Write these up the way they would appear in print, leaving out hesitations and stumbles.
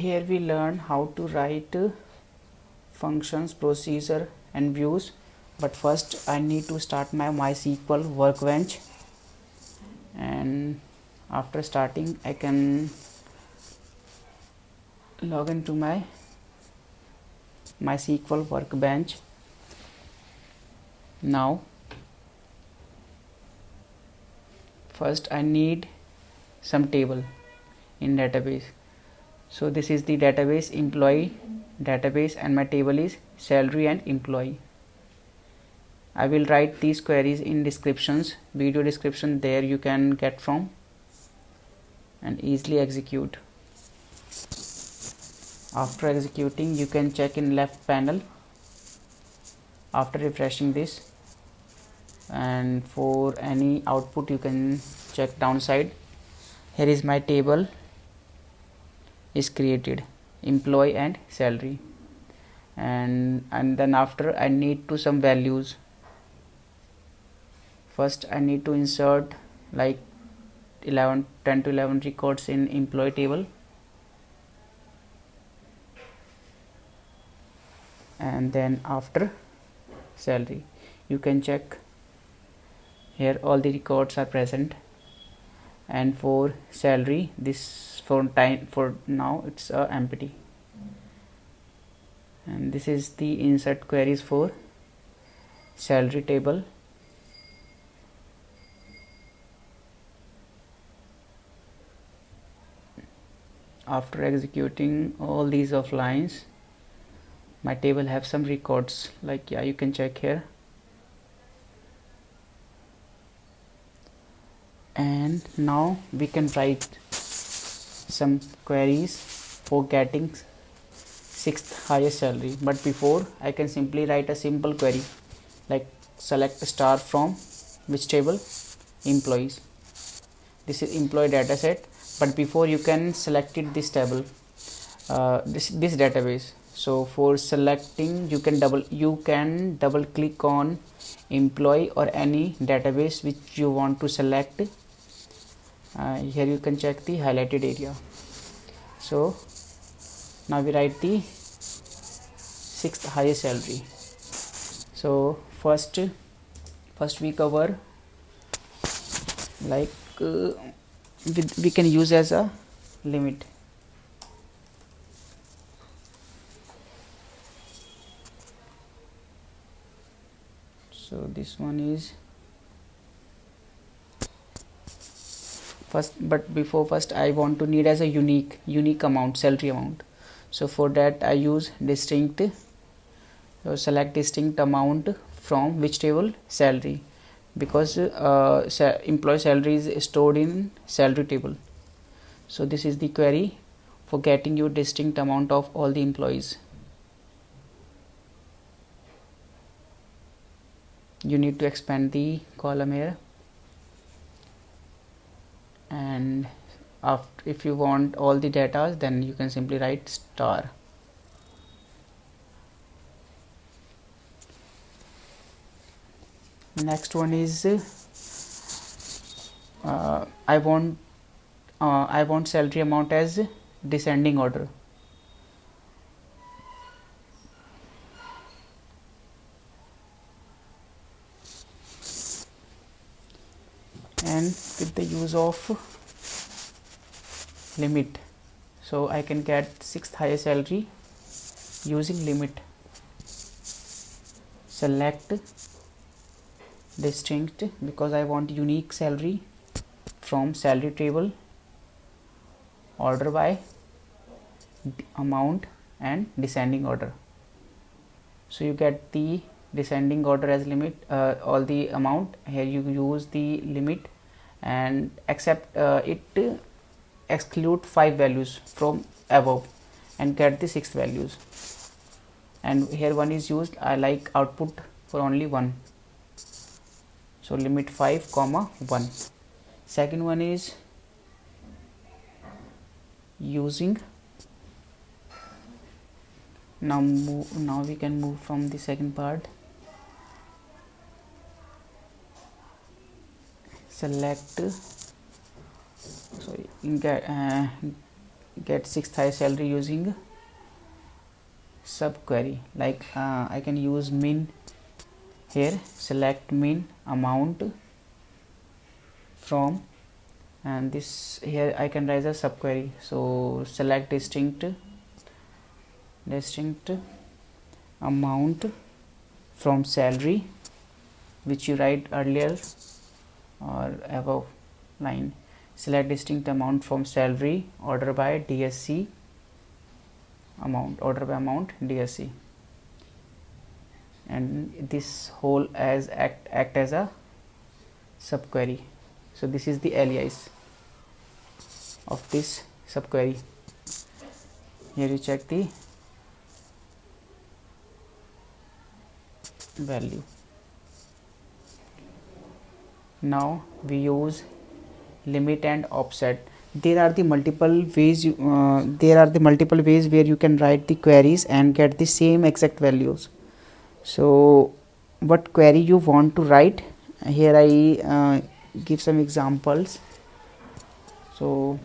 Here we learn how to write functions, procedure and views, but first I need to start my MySQL workbench, and after starting I can log into my MySQL workbench. Now first I need some table in database. So this is the database, employee database, and my table is salary and employee. I will write these queries in descriptions, video description, there you can get from and easily execute. After executing, you can check in left panel after refreshing this, and for any output you can check downside. Here is my table is created, employee and salary, and then after I need to some values. First I need to insert like 10 to 11 records in employee table, and then after salary you can check here all the records are present, and for salary this for now it's empty, and this is the insert queries for salary table. After executing all these of lines, my table have some records, like you can check here, and now we can write some queries for getting 6th highest salary. But before, I can simply write a simple query like select star from which table, employees. This is employee dataset, but before you can select it this table, this database. So for selecting you can double click on employee or any database which you want to select. Here you can check the highlighted area. So now we write the 6th highest salary. So first we cover like we can use as a limit. So this one is first, but before first I want to need as a unique amount, salary amount. So for that I use distinct. So select distinct amount from which table, salary, because employee salary is stored in salary table. So this is the query for getting you distinct amount of all the employees. You need to expand the column here, and after, if you want all the data, then you can simply write star. Next one is I want salary amount as descending order. And with the use of limit, so I can get 6th highest salary using limit. Select distinct, because I want unique salary from salary table, order by amount and descending order. So you get the descending order as limit, all the amount. Here you use the limit, and except it exclude 5 values from above and get the 6 values, and here one is used. I like output for only 1, so limit 5 comma 1. Second one is using, now we can move from the second part. Select, sorry, get sixth highest salary using subquery. Like I can use min here, select min amount from, and this here I can write a subquery. So select distinct amount from salary, which you write earlier or above line. Select distinct amount from salary, order by DSC amount, order by amount DSC, and this whole as act as a subquery. So this is the alias of this subquery. Here you check the value. Now we use limit and offset. There are the multiple ways where you can write the queries and get the same exact values. So what query you want to write, here I give some examples. So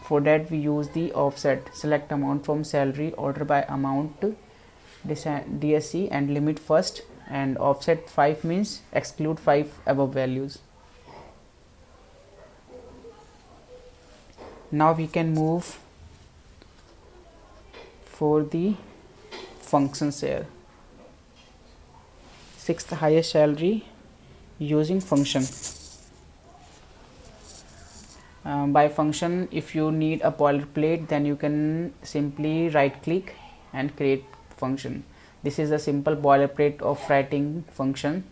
for that we use the offset, select amount from salary, order by amount DSC, and limit first, and offset 5 means exclude 5 above values. Now we can move for the functions here. Sixth highest salary using function. By function, if you need a boilerplate, then you can simply right click and create function. This is a simple boilerplate of writing function.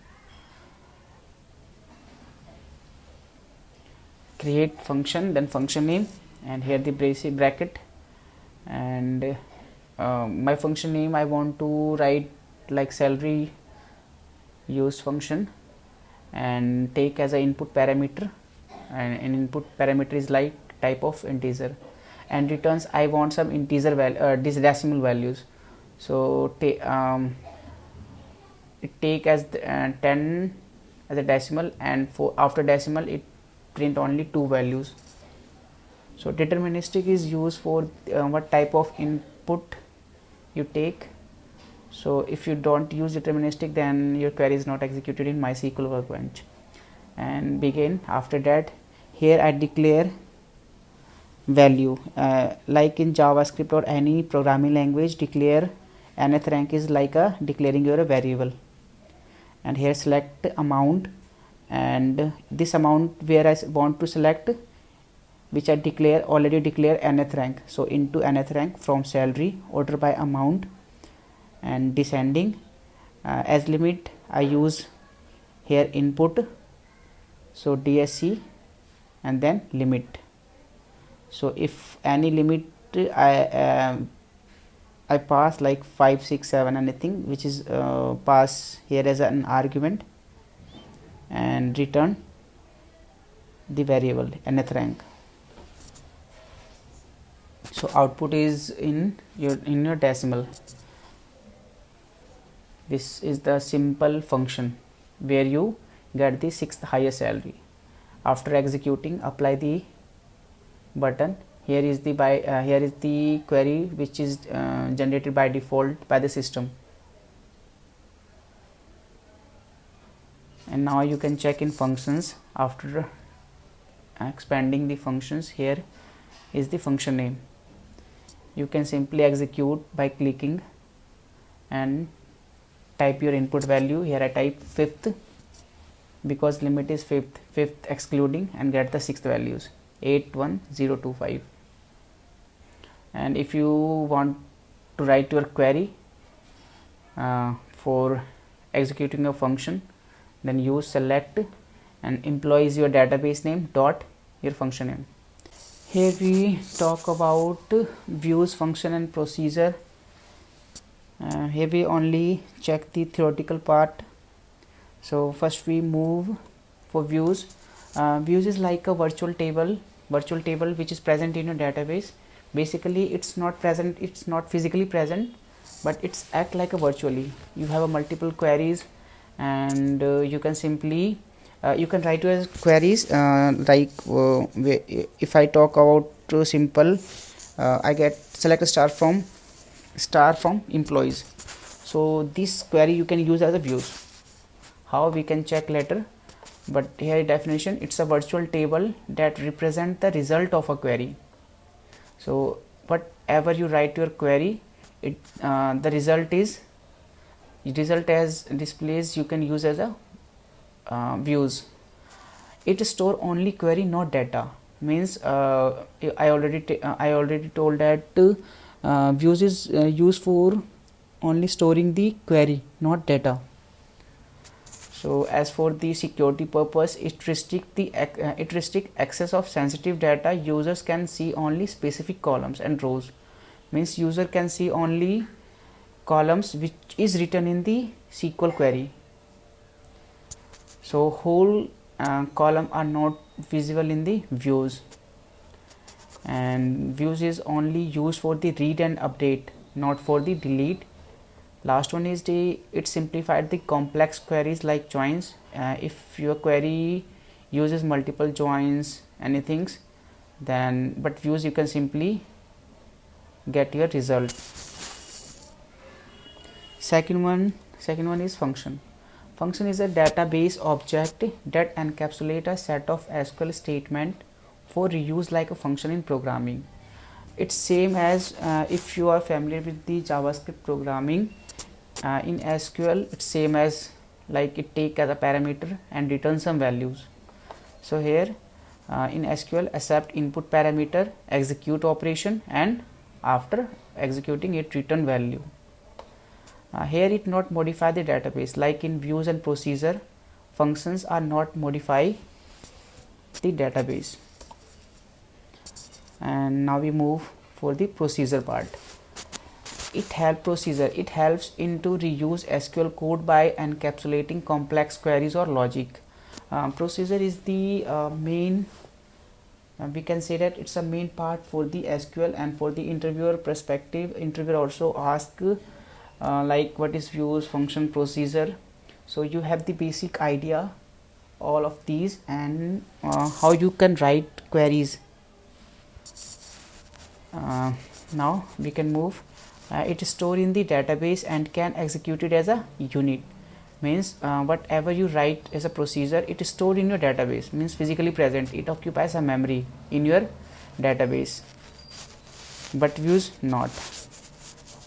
Create function, then function name, and here the bracket, and my function name I want to write like salary use function, and take as a input parameter, and an input parameter is like type of integer, and returns I want some integer value, these decimal values. So it take as 10 as a decimal, and for after decimal it print only 2 values. So deterministic is used for what type of input you take. So if you don't use deterministic, then your query is not executed in MySQL workbench. And begin, after that here I declare value, like in JavaScript or any programming language, declare nth rank is like a declaring your variable. And here select amount, and this amount where I want to select, which I already declare nth rank. So into nth rank from salary, order by amount, and descending. As limit I use here input, so DSC and then limit. So if any limit I pass like 5, 6, 7 anything, which is pass here as an argument, and return the variable nth rank. So output is in your decimal. This is the simple function where you get the 6th highest salary. After executing, apply the button. Here is the query which is generated by default by the system. And now you can check in functions. After expanding the functions, here is the function name. You can simply execute by clicking and type your input value. Here I type 5th because limit is 5th excluding, and get the 6th values 81025. And if you want to write your query for executing a function, then use select, and employee is your database name dot your function name. Here we talk about views, function and procedure. Here we only check the theoretical part. So first we move for views. Views is like a virtual table which is present in your database. Basically it's not physically present, but it's act like a virtually. You have a multiple queries, and you can simply you can write your queries like if I talk about simple I get select a star from employees. So this query you can use as a views. How we can check later, but here definition, it's a virtual table that represent the result of a query. So whatever you write your query, it the result as displays you can use as a views. It store only query, not data. Means I already told that views is used for only storing the query, not data. So as for the security purpose, it restrict access of sensitive data. Users can see only specific columns and rows. Means user can see only columns which is written in the SQL query. So whole column are not visible in the views, and views is only used for the read and update, not for the delete. Last one is it simplified the complex queries like joins. If your query uses multiple joins, anything, then but views you can simply get your result. Second one is function. Function is a database object that encapsulate a set of SQL statement for reuse like a function in programming. It's same as if you are familiar with the JavaScript programming, in SQL it's same as like it take as a parameter and return some values. So here in SQL accept input parameter, execute operation, and after executing it return value. Here it not modify the database. Like in views and procedure, functions are not modify the database. And now we move for the procedure part. It helps into reuse SQL code by encapsulating complex queries or logic. Procedure is the main, we can say that it's a main part for the SQL, and for the interviewer perspective, interviewer also ask like what is views, function, procedure. So you have the basic idea all of these, and how you can write queries. Now we can move. It is stored in the database and can execute it as a unit. Means whatever you write as a procedure, it is stored in your database, means physically present. It occupies a memory in your database, but views not.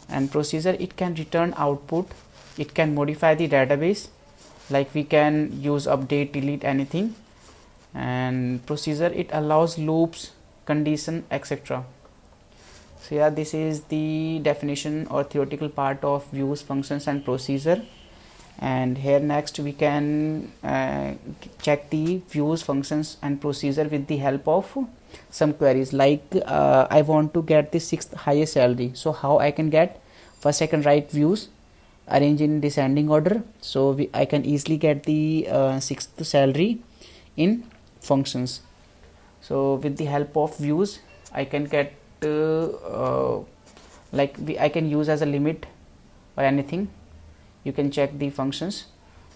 And procedure, it can return output, it can modify the database, like we can use update, delete, anything. And procedure, it allows loops, condition, etc. So yeah, this is the definition or theoretical part of views, functions, and procedure. And here next we can check the views, functions, and procedure with the help of some queries. Like I want to get the 6th highest salary. So how I can get? First I can write views, arrange in descending order. So I can easily get the 6th salary in functions. So with the help of views I can get I can use as a limit or anything. You can check the functions.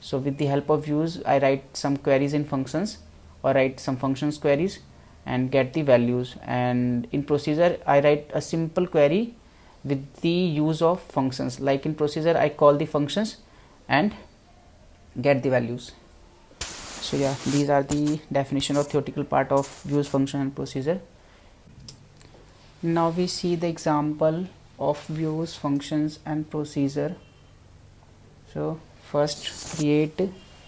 So with the help of views I write some queries in functions, or write some functions queries and get the values. And in procedure I write a simple query with the use of functions. Like in procedure I call the functions and get the values. So yeah, these are the definition or theoretical part of views, function, and procedure. Now we see the example of views, functions, and procedure. So first create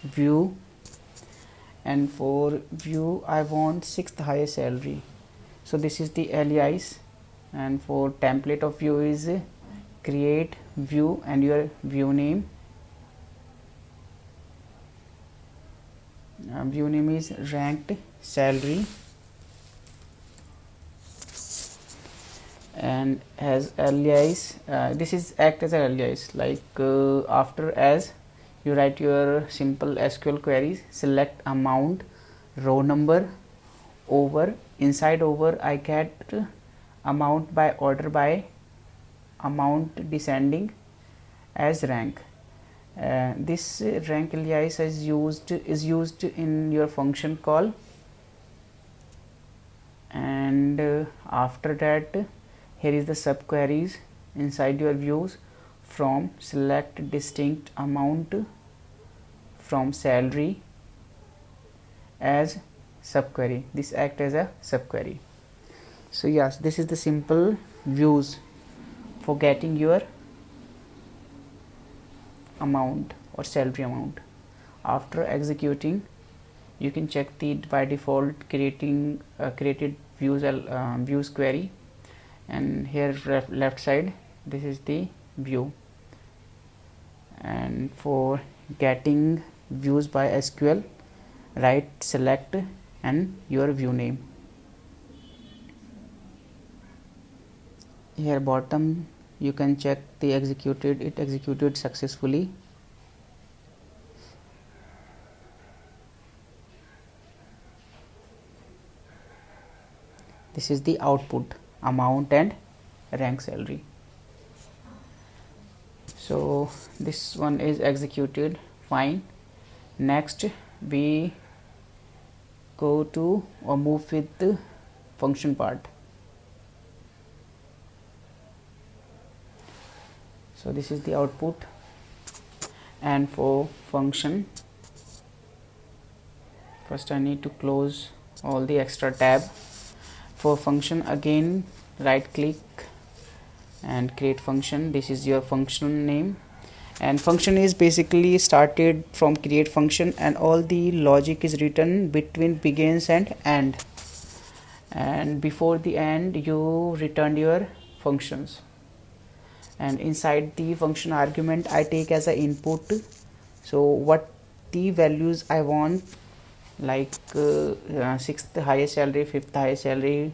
view, and for view I want 6th highest salary. So this is the alias, and for template of view is create view and your view name. View name is ranked salary, and as alias this is act as an alias. Like after as you write your simple SQL queries, select amount, row number, over, inside over I get amount by order by amount descending as rank. This rank alias is used in your function call, and after that Here is the subqueries inside your views. From, select distinct amount from salary as subquery. This act as a subquery. So yes, this is the simple views for getting your amount or salary amount. After executing, you can check the by default created views query, and here left side this is the view. And for getting views by SQL, right select and your view name. Here bottom you can check the it executed successfully. This is the output, amount and rank salary. So this one is executed fine. Next we go to or move with the function part. So this is the output, and for function, first I need to close all the extra tab. For function, again right click and create function. This is your function name, and function is basically started from create function, and all the logic is written between begins and end, and before the end you return your functions. And inside the function argument I take as an input, so what the values I want, like 6th highest salary, 5th highest salary.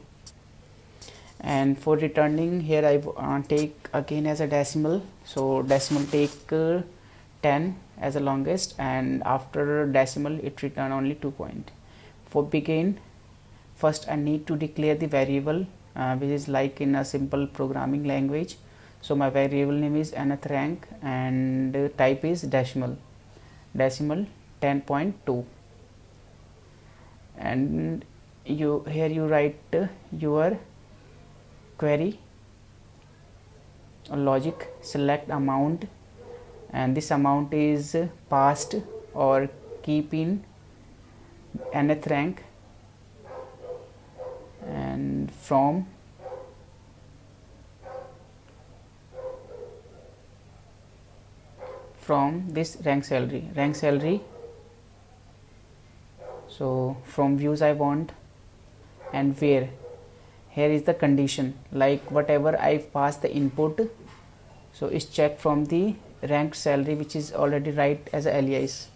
And for returning, here I take again as a decimal, so decimal take 10 as a longest, and after decimal it return only 2 point. For begin, first I need to declare the variable which is like in a simple programming language. So my variable name is nth rank, and type is decimal 10.2, and here you write your query or logic. Select amount, and this amount is passed or keep in nth rank, and from this rank salary. So from views I want, and where, here is the condition, like whatever I pass the input, so it's checked from the ranked salary, which is already right as a alias.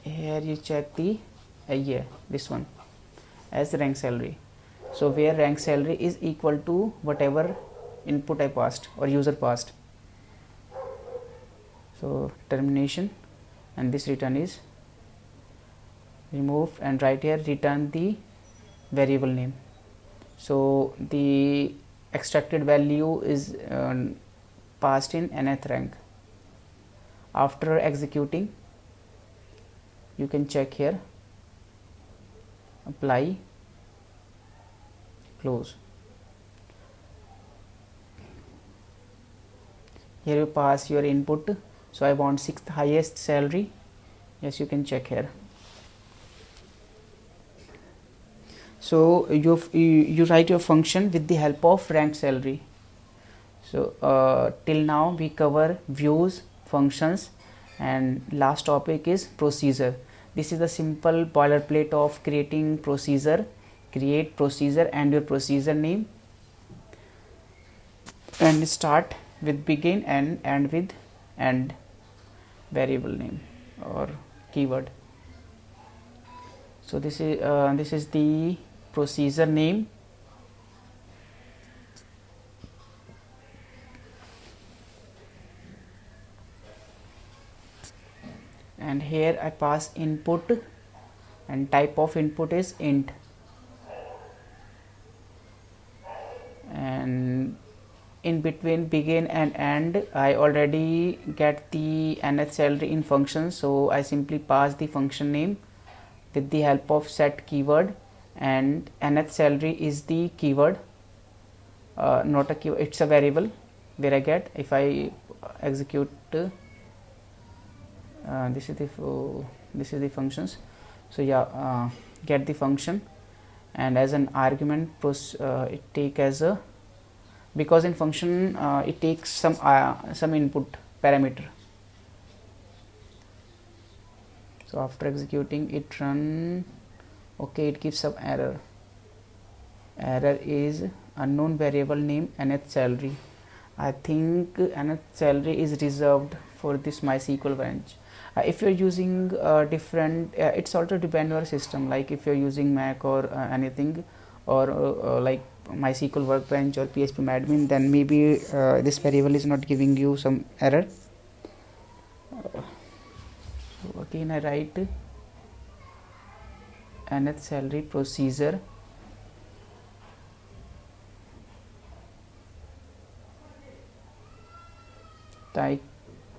Here you check the this one as rank salary, so where rank salary is equal to whatever input I passed or user passed. So termination, and this return is removed, and right here return the variable name. So the extracted value is passed in nth rank. After executing, you can check here, apply, close. Here you pass your input, so I want 6th highest salary. Yes, you can check here. So you write your function with the help of ranked salary. So till now we cover views, functions, and last topic is procedure. This is the simple boilerplate of creating procedure. Create procedure and your procedure name, and start with begin and end with end variable name or keyword. So this is the procedure name, and here I pass input, and type of input is int, and in between begin and end I already get the nth salary in function, so I simply pass the function name with the help of set keyword, and nth salary is the keyword, not a keyword, it's a variable where I get. If I execute this is the functions. So yeah, get the function, and as an argument it take as a, because in function it takes some input parameter. So after executing it run, okay, it gives some error. Error is unknown variable name nth salary. I think nth salary is reserved for this MySQL branch. If you're using different, it's also depend on your system, like if you're using Mac or anything, or like MySQL workbench or PHP admin, then maybe this variable is not giving you some error. So again I write nth salary procedure type,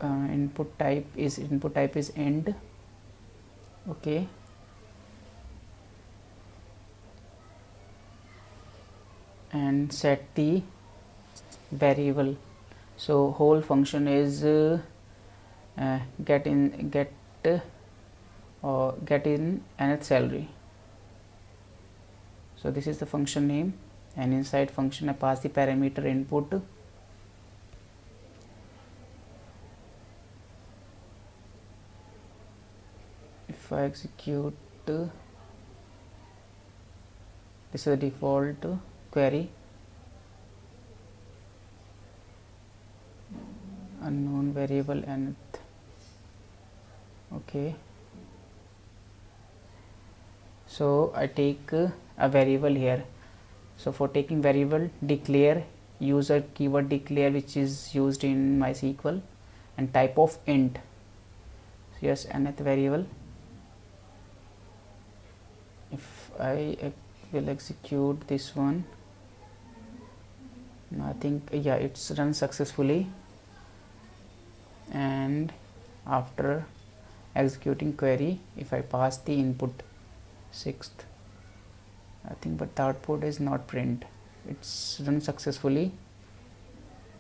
input type is int, okay, and set the variable. So whole function is get in nth salary. So this is the function name, and inside function I pass the parameter input. If I execute, this is the default query, unknown variable nth, okay. So I take a variable here. So for taking variable, declare user keyword declare, which is used in MySQL, and type of int. So yes, nth variable. If I will execute this one, I think yeah, it's run successfully. And after executing query, if I pass the input 6th, I think, but the output is not print, it's run successfully.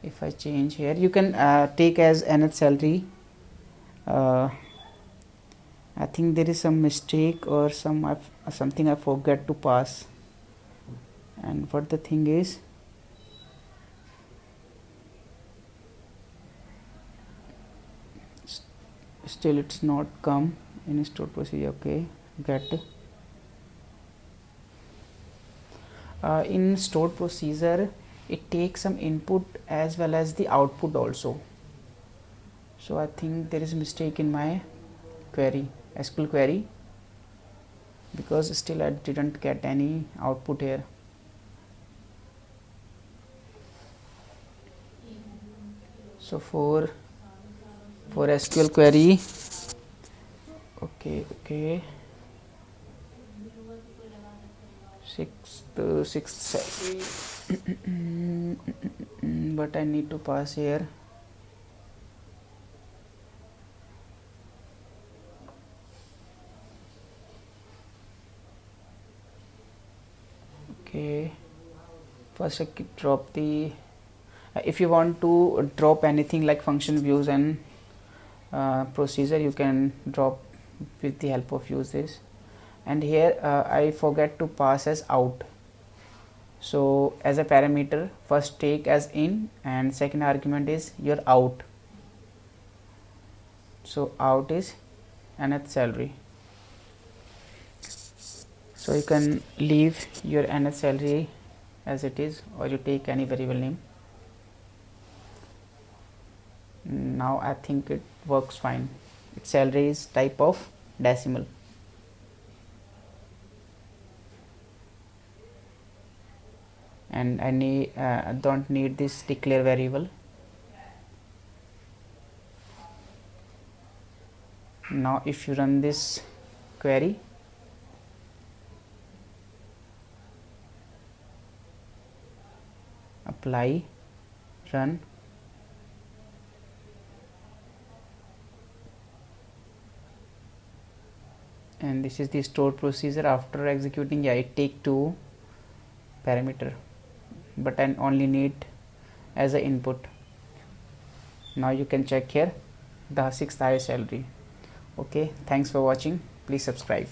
If I change here, you can take as nth salary. I think there is some mistake or something I forget to pass, and what the thing is, still it's not come in stored procedure. Okay, get in stored procedure it takes some input as well as the output also. So I think there is a mistake in my query, SQL query, because still I didn't get any output here. So for SQL query, okay, sixth salary, but I need to pass here. Okay, first I drop the, if you want to drop anything like function views and procedure, you can drop with the help of use this. And here I forget to pass as out. So as a parameter, first take as in, and second argument is your out. So out is nth salary. So you can leave your nth salary as it is, or you take any variable name. Now I think it works fine. Its salary is type of decimal. And I don't need this declare variable. Now if you run this query, apply, run, and this is the stored procedure. After executing, yeah, it take two parameter. but I only need as a input. Now you can check here the 6th highest salary. Okay, thanks for watching. Please subscribe.